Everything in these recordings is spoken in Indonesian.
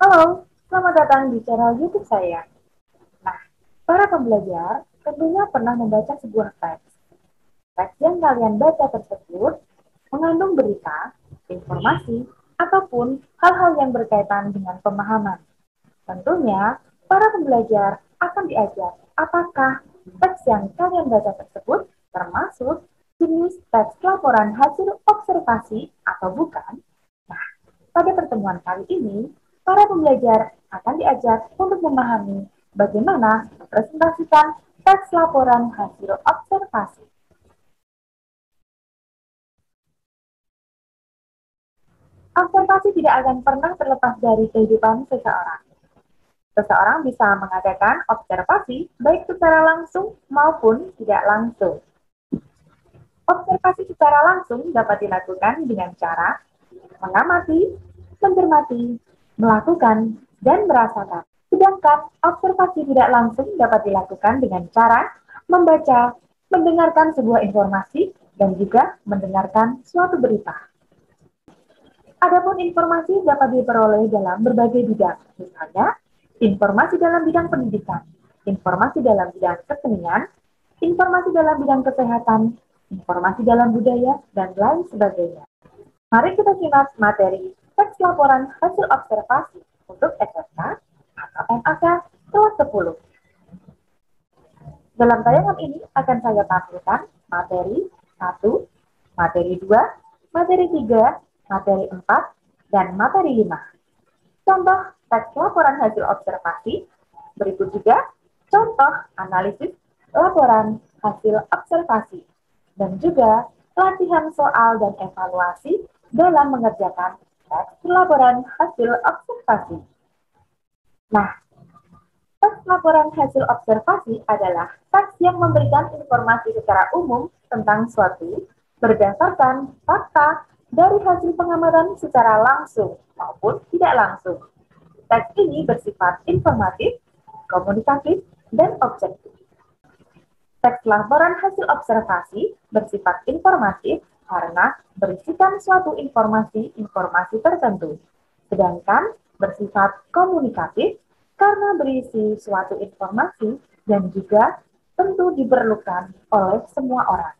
Halo, selamat datang di channel YouTube saya. Nah, para pembelajar tentunya pernah membaca sebuah teks. Teks yang kalian baca tersebut mengandung berita, informasi, ataupun hal-hal yang berkaitan dengan pemahaman. Tentunya, para pembelajar akan diajar apakah teks yang kalian baca tersebut termasuk jenis teks laporan hasil observasi atau bukan. Nah, pada pertemuan kali ini, para pembelajar akan diajar untuk memahami bagaimana mempresentasikan teks laporan hasil observasi. Observasi tidak akan pernah terlepas dari kehidupan seseorang. Seseorang bisa mengadakan observasi baik secara langsung maupun tidak langsung. Observasi secara langsung dapat dilakukan dengan cara mengamati, mencermati, melakukan, dan merasakan. Sedangkan observasi tidak langsung dapat dilakukan dengan cara membaca, mendengarkan sebuah informasi, dan juga mendengarkan suatu berita. Adapun informasi dapat diperoleh dalam berbagai bidang, misalnya informasi dalam bidang pendidikan, informasi dalam bidang kesenian, informasi dalam bidang kesehatan, informasi dalam budaya, dan lain sebagainya. Mari kita simak materi teks laporan hasil observasi untuk SMK atau MAK kelas 10. Dalam tayangan ini akan saya tampilkan materi 1, materi 2, materi 3, materi 4, dan materi 5. Contoh teks laporan hasil observasi, berikut juga contoh analisis laporan hasil observasi, dan juga latihan soal dan evaluasi dalam mengerjakan teks laporan hasil observasi. Nah, teks laporan hasil observasi adalah teks yang memberikan informasi secara umum tentang suatu berdasarkan fakta dari hasil pengamatan secara langsung maupun tidak langsung. Teks ini bersifat informatif, komunikatif, dan objektif. Teks laporan hasil observasi bersifat informatif karena berisikan suatu informasi tertentu, sedangkan bersifat komunikatif karena berisi suatu informasi dan juga tentu diperlukan oleh semua orang.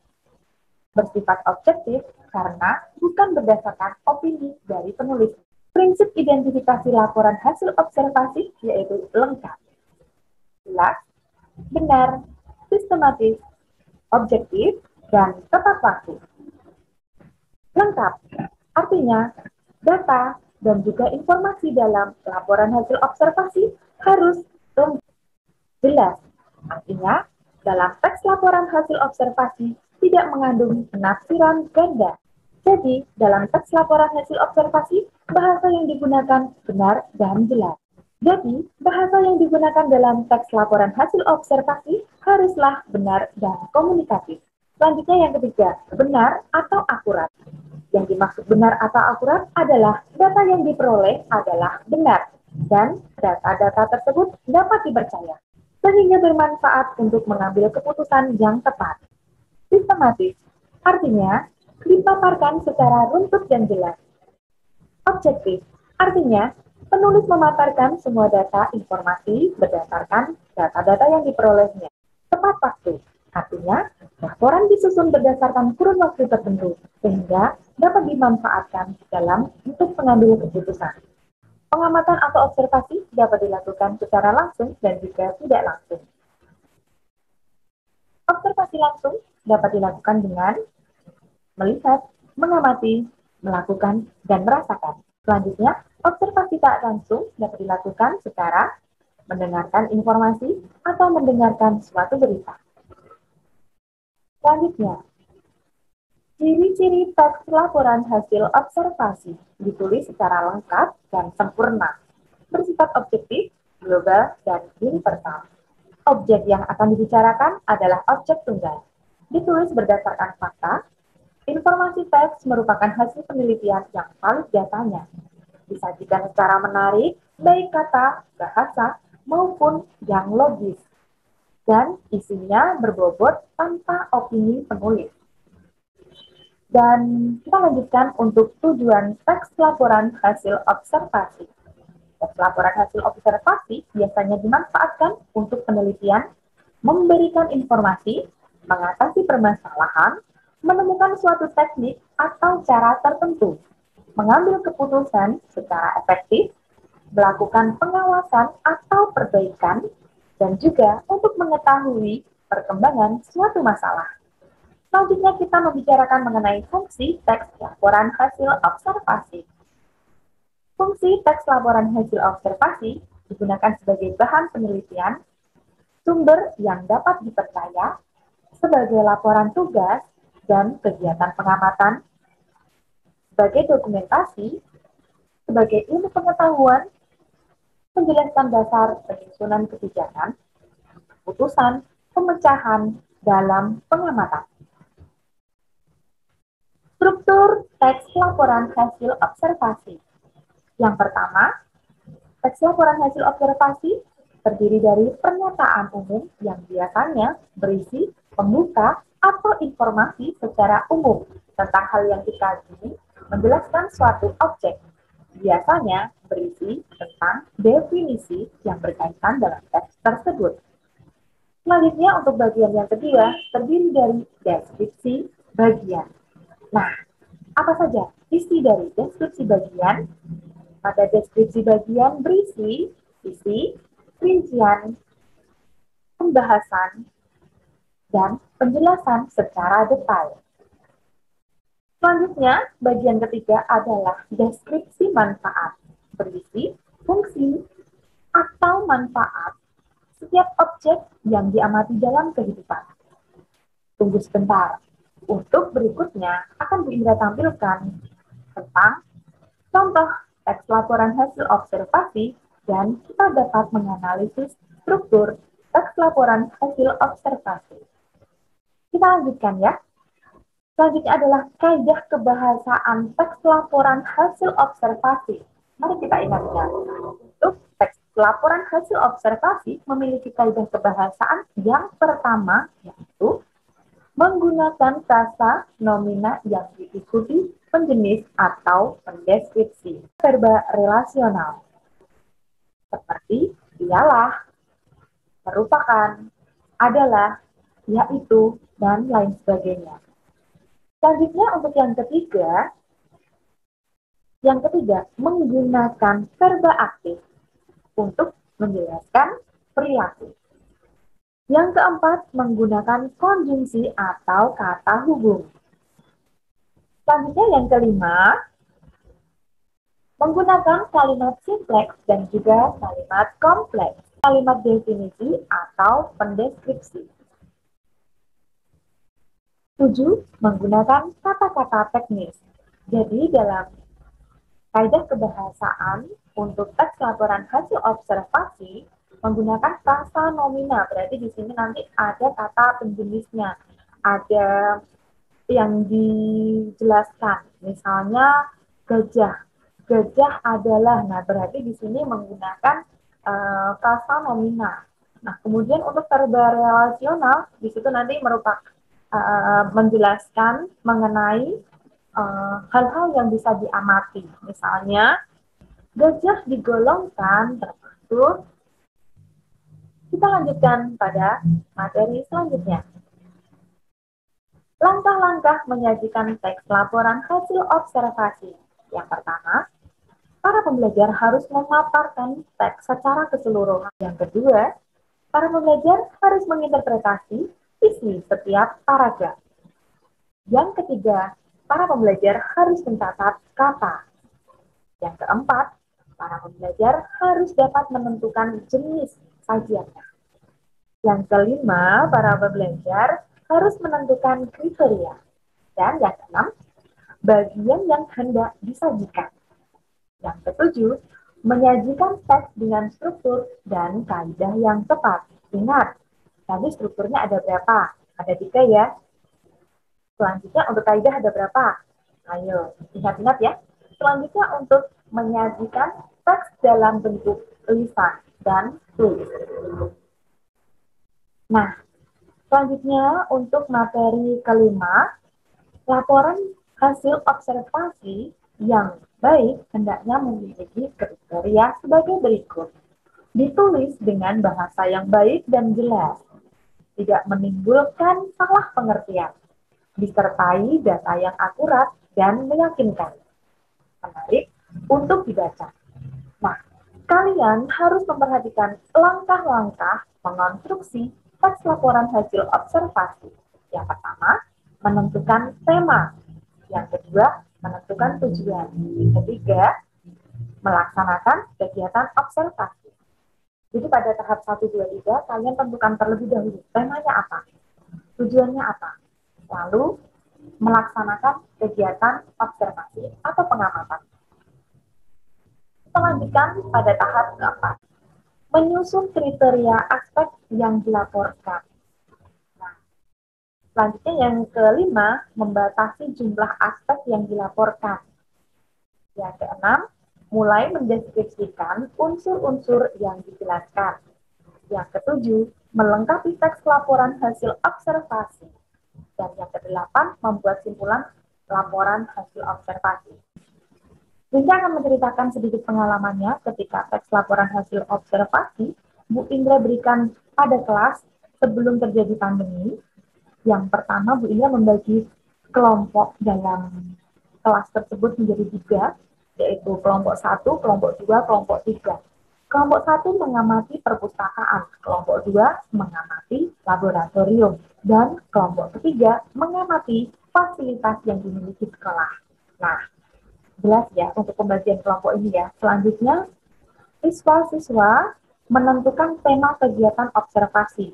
Bersifat objektif karena bukan berdasarkan opini dari penulis. Prinsip identifikasi laporan hasil observasi yaitu lengkap, jelas, benar, sistematis, objektif, dan tepat waktu. Lengkap, artinya data dan juga informasi dalam laporan hasil observasi harus lengkap. Jelas, artinya dalam teks laporan hasil observasi tidak mengandung penafsiran ganda. Jadi, dalam teks laporan hasil observasi, bahasa yang digunakan benar dan jelas. Jadi, bahasa yang digunakan dalam teks laporan hasil observasi haruslah benar dan komunikatif. Selanjutnya yang ketiga, benar atau akurat. Yang dimaksud benar atau akurat adalah data yang diperoleh adalah benar dan data-data tersebut dapat dipercaya sehingga bermanfaat untuk mengambil keputusan yang tepat. Sistematis, artinya dipaparkan secara runtut dan jelas. Objektif, artinya penulis memaparkan semua data informasi berdasarkan data-data yang diperolehnya. Tepat waktu, artinya laporan disusun berdasarkan kurun waktu tertentu sehingga dapat dimanfaatkan dalam untuk mengambil keputusan. Pengamatan atau observasi dapat dilakukan secara langsung dan juga tidak langsung. Observasi langsung dapat dilakukan dengan melihat, mengamati, melakukan, dan merasakan. Selanjutnya, observasi tak langsung dapat dilakukan secara mendengarkan informasi atau mendengarkan suatu berita. Selanjutnya, ciri-ciri teks laporan hasil observasi ditulis secara lengkap dan sempurna, bersifat objektif, global, dan universal. Objek yang akan dibicarakan adalah objek tunggal, ditulis berdasarkan fakta. Informasi teks merupakan hasil penelitian yang valid datanya. Disajikan secara menarik, baik kata, bahasa, maupun yang logis. Dan isinya berbobot tanpa opini penulis. Dan kita lanjutkan untuk tujuan teks laporan hasil observasi. Teks laporan hasil observasi biasanya dimanfaatkan untuk penelitian, memberikan informasi, mengatasi permasalahan, menemukan suatu teknik atau cara tertentu, mengambil keputusan secara efektif, melakukan pengawasan atau perbaikan, dan juga untuk mengetahui perkembangan suatu masalah. Selanjutnya kita membicarakan mengenai fungsi teks laporan hasil observasi. Fungsi teks laporan hasil observasi digunakan sebagai bahan penelitian, sumber yang dapat dipercaya, sebagai laporan tugas dan kegiatan pengamatan, sebagai dokumentasi, sebagai ilmu pengetahuan, penjelasan dasar penyusunan kebijakan, keputusan, pemecahan dalam pengamatan. Struktur teks laporan hasil observasi. Yang pertama, teks laporan hasil observasi terdiri dari pernyataan umum yang biasanya berisi pembuka atau informasi secara umum tentang hal yang dikaji, menjelaskan suatu objek. Biasanya berisi tentang definisi yang berkaitan dalam teks tersebut. Selanjutnya untuk bagian yang kedua terdiri dari deskripsi bagian. Nah, apa saja isi dari deskripsi bagian? Pada deskripsi bagian berisi isi, rincian, pembahasan, dan penjelasan secara detail. Selanjutnya, bagian ketiga adalah deskripsi manfaat. Berisi fungsi atau manfaat setiap objek yang diamati dalam kehidupan. Tunggu sebentar. Untuk berikutnya akan Bu Indra tampilkan tentang contoh teks laporan hasil observasi dan kita dapat menganalisis struktur teks laporan hasil observasi. Kita lanjutkan ya. Selanjutnya adalah kaidah kebahasaan teks laporan hasil observasi. Mari kita ingatkan. Untuk teks laporan hasil observasi memiliki kaidah kebahasaan yang pertama yaitu menggunakan kata nomina yang diikuti penjenis atau pendeskripsi. Verba relasional seperti ialah, merupakan, adalah, yaitu, dan lain sebagainya. Selanjutnya untuk yang ketiga menggunakan verba aktif untuk menjelaskan perilaku. Yang keempat, menggunakan konjungsi atau kata hubung. Selanjutnya yang kelima, menggunakan kalimat simpleks dan juga kalimat kompleks, kalimat definisi atau pendeskripsi. 7. Menggunakan kata-kata teknis. Jadi dalam kaidah kebahasaan untuk teks laporan hasil observasi menggunakan kata nomina, berarti di sini nanti ada kata penjenisnya, ada yang dijelaskan, misalnya gajah, gajah adalah, nah berarti di sini menggunakan kata nomina. Nah kemudian untuk verba relasional di situ nanti merupakan menjelaskan mengenai hal-hal yang bisa diamati, misalnya gajah digolongkan termasuk. Kita lanjutkan pada materi selanjutnya. Langkah-langkah menyajikan teks laporan hasil observasi. Yang pertama, para pembelajar harus memaparkan teks secara keseluruhan. Yang kedua, para pembelajar harus menginterpretasi isi setiap paragraf. Yang ketiga, para pembelajar harus mencatat kata. Yang keempat, para pembelajar harus dapat menentukan jenis kajiannya. Yang kelima, para pembelajar harus menentukan kriteria. Dan yang keenam, bagian yang hendak disajikan. Yang ketujuh, menyajikan teks dengan struktur dan kaidah yang tepat. Ingat, tadi strukturnya ada berapa? Ada 3 ya. Selanjutnya untuk kaidah ada berapa? Ayo, ingat-ingat ya. Selanjutnya untuk menyajikan teks dalam bentuk lisan dan tulis. Nah, selanjutnya untuk materi kelima, laporan hasil observasi yang baik hendaknya memiliki kriteria sebagai berikut. Ditulis dengan bahasa yang baik dan jelas, tidak menimbulkan salah pengertian, disertai data yang akurat dan meyakinkan. Menarik untuk dibaca. Nah, kalian harus memperhatikan langkah-langkah mengonstruksi teks laporan hasil observasi. Yang pertama, menentukan tema. Yang kedua, menentukan tujuan. Yang ketiga, melaksanakan kegiatan observasi. Jadi pada tahap 1, 2, 3, kalian tentukan terlebih dahulu temanya apa, tujuannya apa, lalu melaksanakan kegiatan observasi atau pengamatan. Kita lanjutkan pada tahap keempat, menyusun kriteria aspek yang dilaporkan. Nah, selanjutnya yang kelima, membatasi jumlah aspek yang dilaporkan. Yang keenam, mulai mendeskripsikan unsur-unsur yang dijelaskan. Yang ketujuh, melengkapi teks laporan hasil observasi. Dan yang kedelapan, membuat simpulan laporan hasil observasi. Linda akan menceritakan sedikit pengalamannya ketika teks laporan hasil observasi Bu Indra berikan pada kelas sebelum terjadi pandemi. Yang pertama, Bu Indra membagi kelompok dalam kelas tersebut menjadi 3, yaitu kelompok 1, kelompok 2, kelompok 3. Kelompok 1 mengamati perpustakaan, kelompok 2 mengamati laboratorium, dan kelompok ketiga mengamati fasilitas yang dimiliki sekolah. Nah, jelas ya untuk pembagian kelompok ini ya. Selanjutnya, siswa-siswa menentukan tema kegiatan observasi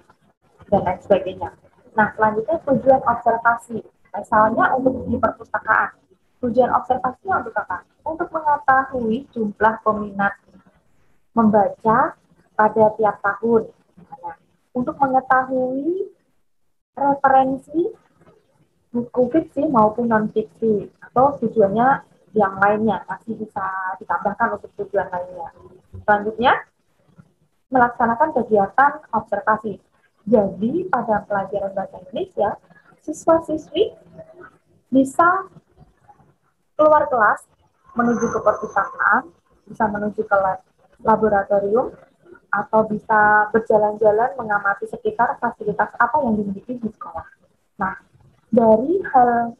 dan lain sebagainya. Nah, selanjutnya tujuan observasi. Misalnya untuk di perpustakaan. Tujuan observasinya untuk apa? Untuk mengetahui jumlah peminat membaca pada tiap tahun. Nah, untuk mengetahui referensi buku fiksi maupun non-fiksi, atau tujuannya yang lainnya, masih bisa ditambahkan untuk tujuan lainnya. Selanjutnya, melaksanakan kegiatan observasi. Jadi, pada pelajaran bahasa Indonesia, siswa-siswi bisa keluar kelas, menuju ke perpustakaan, bisa menuju ke laboratorium, atau bisa berjalan-jalan mengamati sekitar fasilitas apa yang dimiliki di sekolah. Nah, dari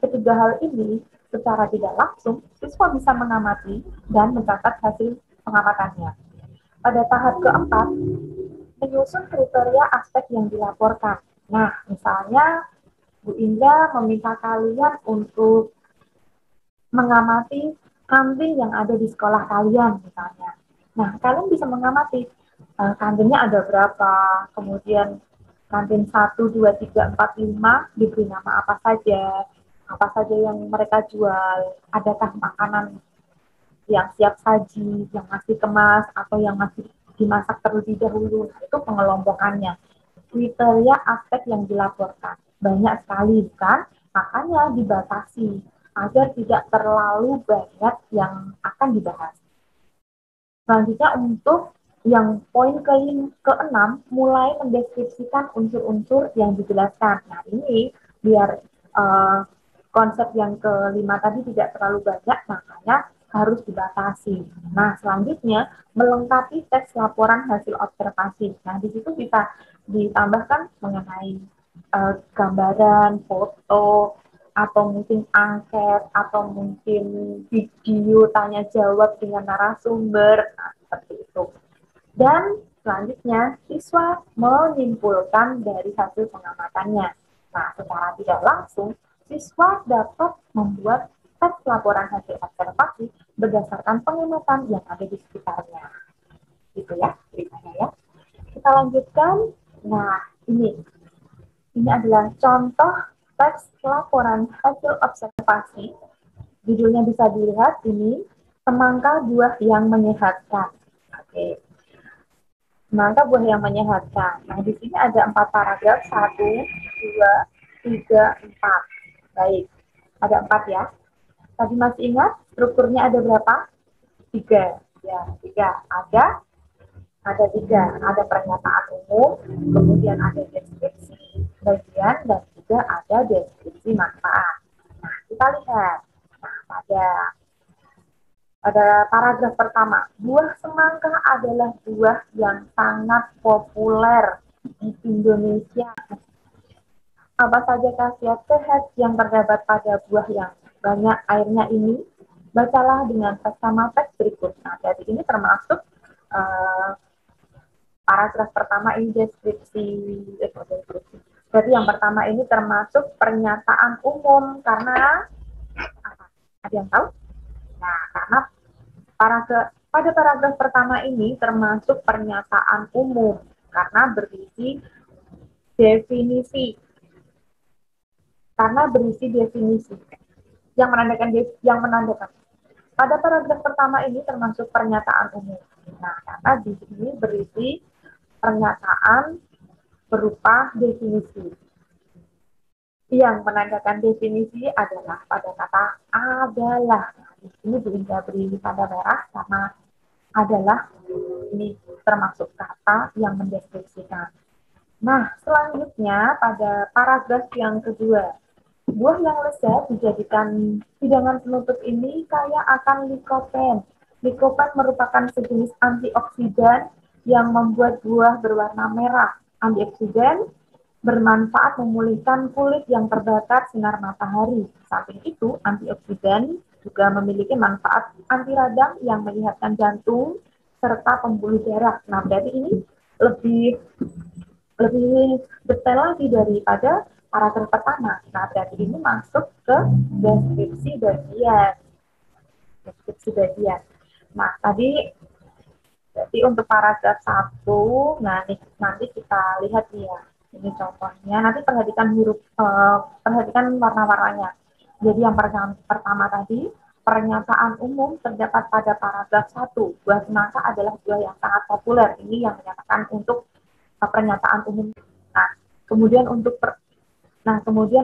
ketiga hal ini, secara tidak langsung, siswa bisa mengamati dan mencatat hasil pengamatannya. Pada tahap keempat, menyusun kriteria aspek yang dilaporkan. Nah, misalnya Bu Indra meminta kalian untuk mengamati kantin yang ada di sekolah kalian, misalnya. Nah, kalian bisa mengamati kantinnya ada berapa, kemudian kantin 1, 2, 3, 4, 5 diberi nama apa saja yang mereka jual, adakah makanan yang siap saji, yang masih kemas, atau yang masih dimasak terlebih dahulu. Nah, itu pengelompokannya. Kriteria aspek yang dilaporkan. Banyak sekali, kan? Makanya dibatasi agar tidak terlalu banyak yang akan dibahas. Selanjutnya untuk yang poin ke-6, mulai mendeskripsikan unsur-unsur yang dijelaskan. Nah, ini biar konsep yang ke-5 tadi tidak terlalu banyak, makanya harus dibatasi. Nah, selanjutnya melengkapi teks laporan hasil observasi. Nah, di situ bisa ditambahkan mengenai gambaran, foto, atau mungkin angket, atau mungkin video tanya jawab dengan narasumber, nah, seperti itu. Dan selanjutnya, siswa menyimpulkan dari hasil pengamatannya. Nah, secara tidak langsung, siswa dapat membuat teks laporan hasil observasi berdasarkan pengamatan yang ada di sekitarnya. Gitu ya, ceritanya ya. Kita lanjutkan. Nah, ini adalah contoh teks laporan hasil observasi. Judulnya bisa dilihat ini, semangka buah yang menyehatkan. Oke. Semangka buah yang menyehatkan. Nah, di sini ada 4 paragraf, 1, 2, 3, 4. Baik, ada 4 ya. Tadi masih ingat strukturnya ada berapa? 3. Ya, 3. Ada 3. Ada pernyataan umum, kemudian ada deskripsi bagian, dan juga ada deskripsi manfaat. Nah, kita lihat. Nah, pada Pada paragraf pertama, buah semangka adalah buah yang sangat populer di Indonesia. Apa saja khasiat sehat yang terdapat pada buah yang banyak airnya ini? Bacalah dengan seksama teks berikut. Nah, jadi ini termasuk paragraf pertama ini deskripsi. Jadi yang pertama ini termasuk pernyataan umum karena apa? Ada yang tahu? Nah, karena pada paragraf pertama ini termasuk pernyataan umum karena berisi definisi. Karena berisi definisi yang menandakan. Pada paragraf pertama ini termasuk pernyataan umum. Nah, karena di sini berisi pernyataan berupa definisi. Yang menandakan definisi adalah pada kata adalah. Nah, di sini beri tanda merah karena adalah ini termasuk kata yang mendeskripsikan. Nah, selanjutnya pada paragraf yang kedua, buah yang lezat dijadikan hidangan penutup ini kaya akan likopen. Likopen merupakan sejenis antioksidan yang membuat buah berwarna merah. Antioksidan bermanfaat memulihkan kulit yang terbakar sinar matahari. Samping itu, antioksidan juga memiliki manfaat anti radang yang menyehatkan jantung serta pembuluh darah. Nah, berarti ini lebih lebih detail lagi daripada paragraf pertama. Nah, berarti ini masuk ke deskripsi bagian. Deskripsi bagian. Nah, tadi berarti untuk paragraf 1, nah nanti kita lihat ya. Ini contohnya. Nanti perhatikan warna-warnanya. Jadi yang pertama tadi, pernyataan umum terdapat pada paragraf 1. Buah semangka adalah buah yang sangat populer. Ini yang menyatakan untuk pernyataan umum. Nah, kemudian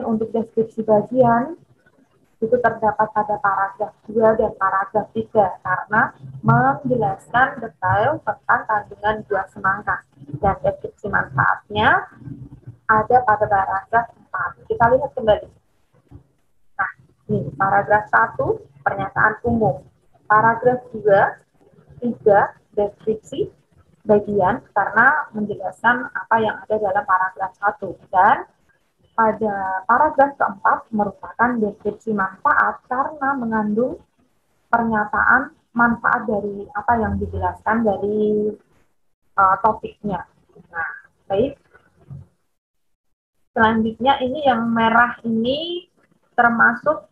untuk deskripsi bagian itu terdapat pada paragraf 2 dan paragraf 3 karena menjelaskan detail tentang kandungan buah semangka dan deskripsi manfaatnya ada pada paragraf 4. Kita lihat kembali. Nah, ini paragraf 1 pernyataan umum. Paragraf 2, 3 deskripsi bagian karena menjelaskan apa yang ada dalam paragraf 1 dan pada paragraf keempat merupakan deskripsi manfaat karena mengandung pernyataan manfaat dari apa yang dijelaskan dari topiknya. Nah, baik. Selanjutnya ini yang merah ini termasuk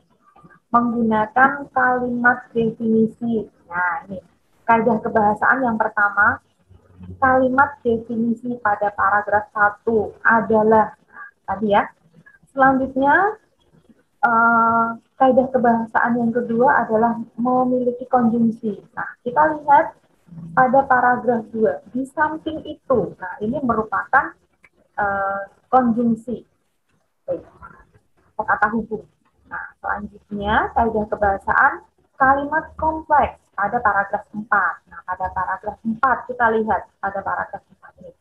menggunakan kalimat definisi. Nah, ini kaidah kebahasaan yang pertama, kalimat definisi pada paragraf 1 adalah tadi ya. Selanjutnya kaidah kebahasaan yang kedua adalah memiliki konjungsi. Nah, kita lihat pada paragraf 2 di samping itu. Nah, ini merupakan konjungsi kata hubung. Nah, selanjutnya kaidah kebahasaan kalimat kompleks pada paragraf 4. Nah, pada paragraf 4 kita lihat pada paragraf 4 ini.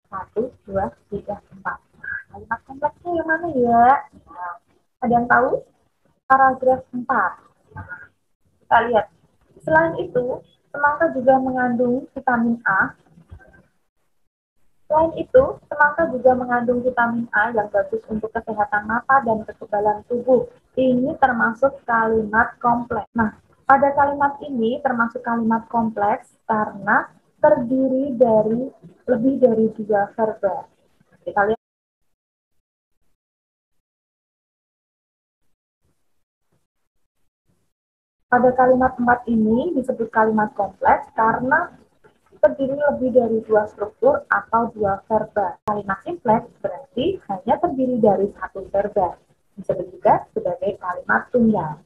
1, 2, 3, 4. Nah, kalimat kompleksnya yang mana ya? Nah, ada yang tahu? Paragraf 4. Nah, kita lihat. Selain itu, semangka juga mengandung vitamin A. Selain itu, semangka juga mengandung vitamin A yang bagus untuk kesehatan mata dan kekebalan tubuh. Ini termasuk kalimat kompleks. Nah, pada kalimat ini termasuk kalimat kompleks karena terdiri dari lebih dari 2 verba. Kita lihat. Pada kalimat 4 ini disebut kalimat kompleks karena terdiri lebih dari 2 struktur atau 2 verba. Kalimat simpleks berarti hanya terdiri dari 1 verba. Disebut juga sebagai kalimat tunggal.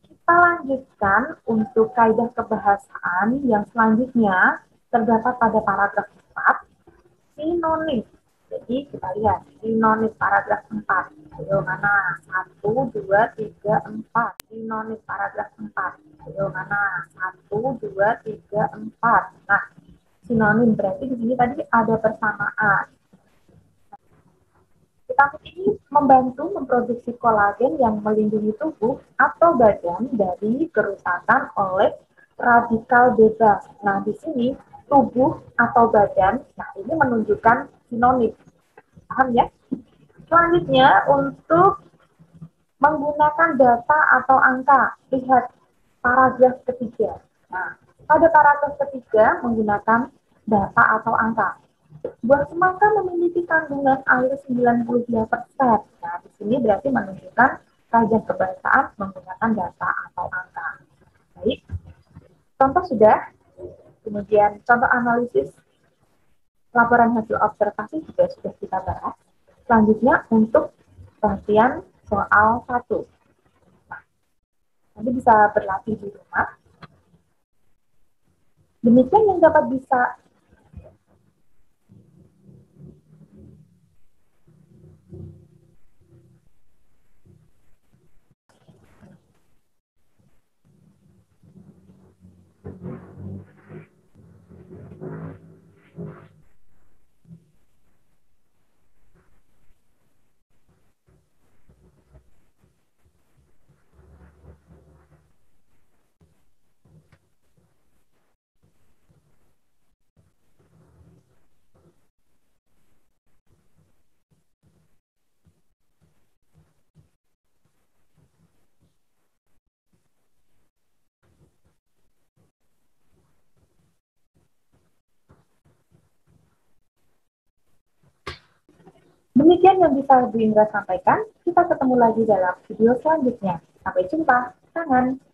Kita lanjutkan untuk kaidah kebahasaan yang selanjutnya terdapat pada paragraf 4, sinonim. Jadi kita lihat sinonim paragraf 4. Ayo mana? 1, 2, 3, 4. Sinonim paragraf 4. Ayo mana? 1, 2, 3, 4. Nah, sinonim berarti di sini tadi ada persamaan. vitamin ini membantu memproduksi kolagen yang melindungi tubuh atau badan dari kerusakan oleh radikal bebas. Nah, di sini tubuh atau badan, nah ini menunjukkan sinonim. Paham ya? Selanjutnya, untuk menggunakan data atau angka, lihat paragraf ketiga. Nah, pada paragraf ketiga menggunakan data atau angka. Buah semangka memiliki kandungan air 92%. Nah, di sini berarti menunjukkan kajian kebangsaan menggunakan data atau angka. Baik, contoh sudah. Kemudian contoh analisis laporan hasil observasi juga sudah kita bahas. Selanjutnya untuk perhatian soal 1. Nah, nanti bisa berlatih di rumah. Demikian yang dapat bisa demikian yang bisa Bu Indra sampaikan. Kita ketemu lagi dalam video selanjutnya. Sampai jumpa. Tangan.